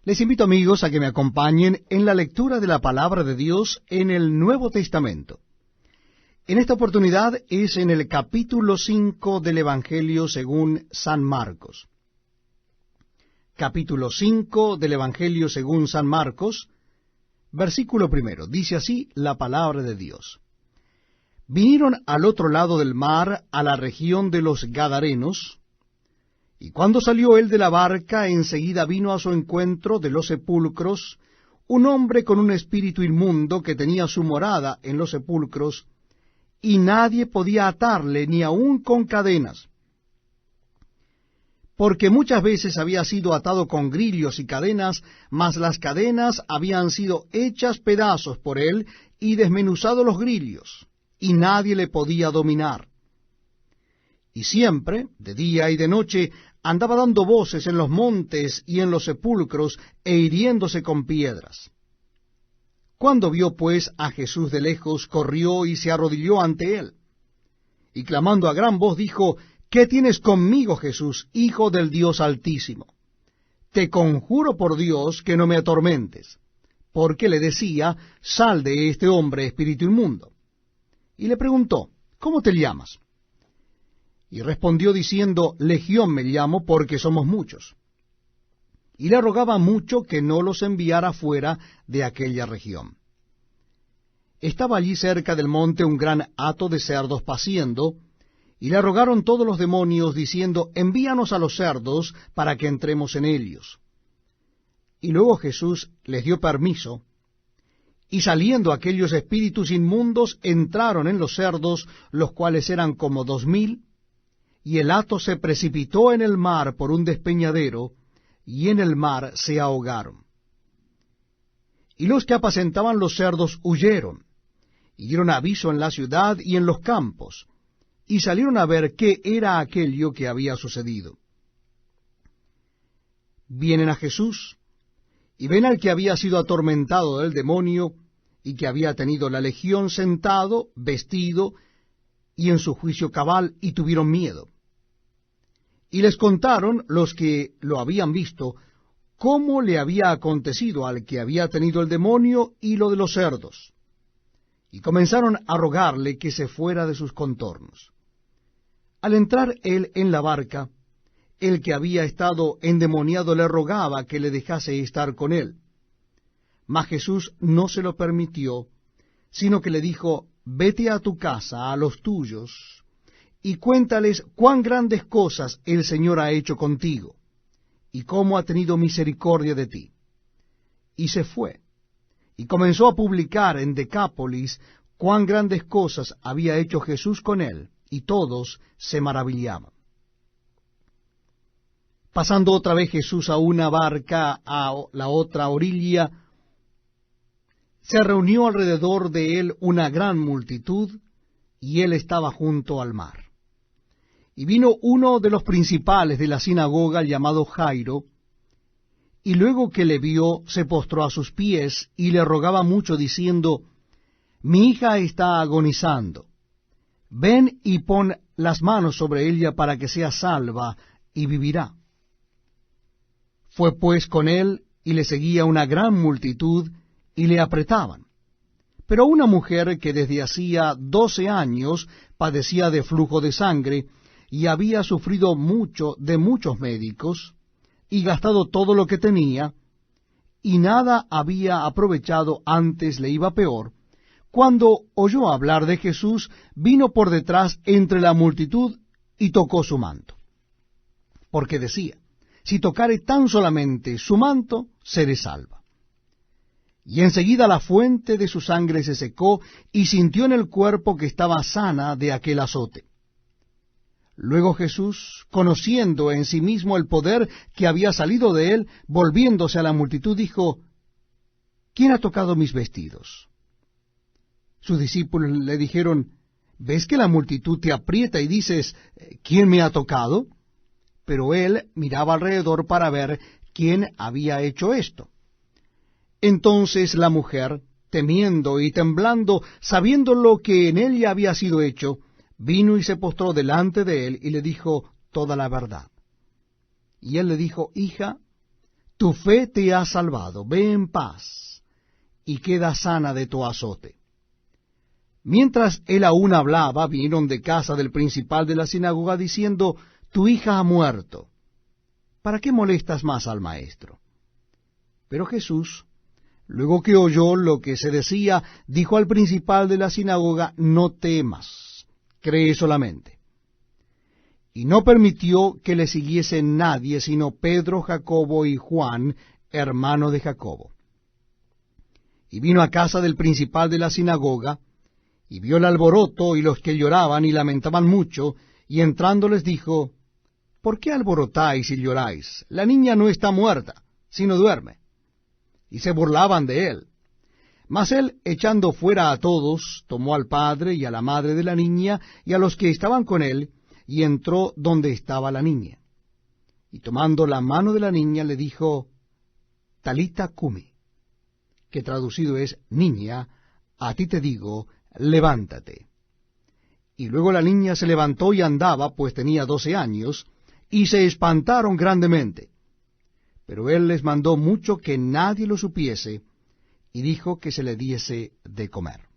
Les invito, amigos, a que me acompañen en la lectura de la palabra de Dios en el Nuevo Testamento. En esta oportunidad es en el capítulo 5 del Evangelio según San Marcos. Capítulo 5 del Evangelio según San Marcos, versículo 1. Dice así la palabra de Dios. Vinieron al otro lado del mar, a la región de los Gadarenos, y cuando salió él de la barca, enseguida vino a su encuentro de los sepulcros un hombre con un espíritu inmundo que tenía su morada en los sepulcros, y nadie podía atarle ni aun con cadenas, porque muchas veces había sido atado con grillos y cadenas, mas las cadenas habían sido hechas pedazos por él y desmenuzado los grillos, y nadie le podía dominar. Y siempre, de día y de noche, andaba dando voces en los montes y en los sepulcros, e hiriéndose con piedras. Cuando vio pues a Jesús de lejos, corrió y se arrodilló ante él, y clamando a gran voz dijo: ¿Qué tienes conmigo, Jesús, Hijo del Dios Altísimo? Te conjuro por Dios que no me atormentes. Porque le decía: Sal de este hombre, espíritu inmundo. Y le preguntó: ¿Cómo te llamas? Y respondió diciendo: Legión me llamo, porque somos muchos. Y le rogaba mucho que no los enviara fuera de aquella región. Estaba allí cerca del monte un gran hato de cerdos paciendo, y le rogaron todos los demonios, diciendo: Envíanos a los cerdos, para que entremos en ellos. Y luego Jesús les dio permiso, y saliendo aquellos espíritus inmundos, entraron en los cerdos, los cuales eran como 2000, y el hato se precipitó en el mar por un despeñadero, y en el mar se ahogaron. Y los que apacentaban los cerdos huyeron, y dieron aviso en la ciudad y en los campos, y salieron a ver qué era aquello que había sucedido. Vienen a Jesús, y ven al que había sido atormentado del demonio, y que había tenido la legión sentado, vestido, y en su juicio cabal, y tuvieron miedo. Y les contaron los que lo habían visto, cómo le había acontecido al que había tenido el demonio y lo de los cerdos. Y comenzaron a rogarle que se fuera de sus contornos. Al entrar él en la barca, el que había estado endemoniado le rogaba que le dejase estar con él. Mas Jesús no se lo permitió, sino que le dijo: Vete a tu casa, a los tuyos, y cuéntales cuán grandes cosas el Señor ha hecho contigo, y cómo ha tenido misericordia de ti. Y se fue, y comenzó a publicar en Decápolis cuán grandes cosas había hecho Jesús con él, y todos se maravillaban. Pasando otra vez Jesús a una barca a la otra orilla, se reunió alrededor de él una gran multitud, y él estaba junto al mar. Y vino uno de los principales de la sinagoga, llamado Jairo, y luego que le vio, se postró a sus pies, y le rogaba mucho, diciendo: Mi hija está agonizando. Ven y pon las manos sobre ella para que sea salva, y vivirá. Fue pues con él, y le seguía una gran multitud, y le apretaban. Pero una mujer que desde hacía 12 años padecía de flujo de sangre, y había sufrido mucho de muchos médicos, y gastado todo lo que tenía, y nada había aprovechado, antes le iba peor, cuando oyó hablar de Jesús, vino por detrás entre la multitud, y tocó su manto. Porque decía: Si tocare tan solamente su manto, seré salva. Y enseguida la fuente de su sangre se secó, y sintió en el cuerpo que estaba sana de aquel azote. Luego Jesús, conociendo en sí mismo el poder que había salido de él, volviéndose a la multitud, dijo: ¿Quién ha tocado mis vestidos? Sus discípulos le dijeron: ¿Ves que la multitud te aprieta y dices: ¿Quién me ha tocado? Pero él miraba alrededor para ver quién había hecho esto. Entonces la mujer, temiendo y temblando, sabiendo lo que en ella había sido hecho, vino y se postró delante de él y le dijo toda la verdad. Y él le dijo: Hija, tu fe te ha salvado, ve en paz, y queda sana de tu azote. Mientras él aún hablaba, vinieron de casa del principal de la sinagoga, diciendo, tu hija ha muerto. ¿Para qué molestas más al maestro? Pero Jesús, luego que oyó lo que se decía, dijo al principal de la sinagoga, no temas, cree solamente. Y no permitió que le siguiese nadie, sino Pedro, Jacobo y Juan, hermano de Jacobo. Y vino a casa del principal de la sinagoga, y vio el alboroto y los que lloraban y lamentaban mucho, y entrando les dijo, ¿por qué alborotáis y lloráis? La niña no está muerta, sino duerme. Y se burlaban de él. Mas él, echando fuera a todos, tomó al padre y a la madre de la niña, y a los que estaban con él, y entró donde estaba la niña. Y tomando la mano de la niña, le dijo, Talita cumi, que traducido es, niña, a ti te digo, levántate. Y luego la niña se levantó y andaba, pues tenía 12 años, y se espantaron grandemente. Pero él les mandó mucho que nadie lo supiese, y dijo que se le diese de comer.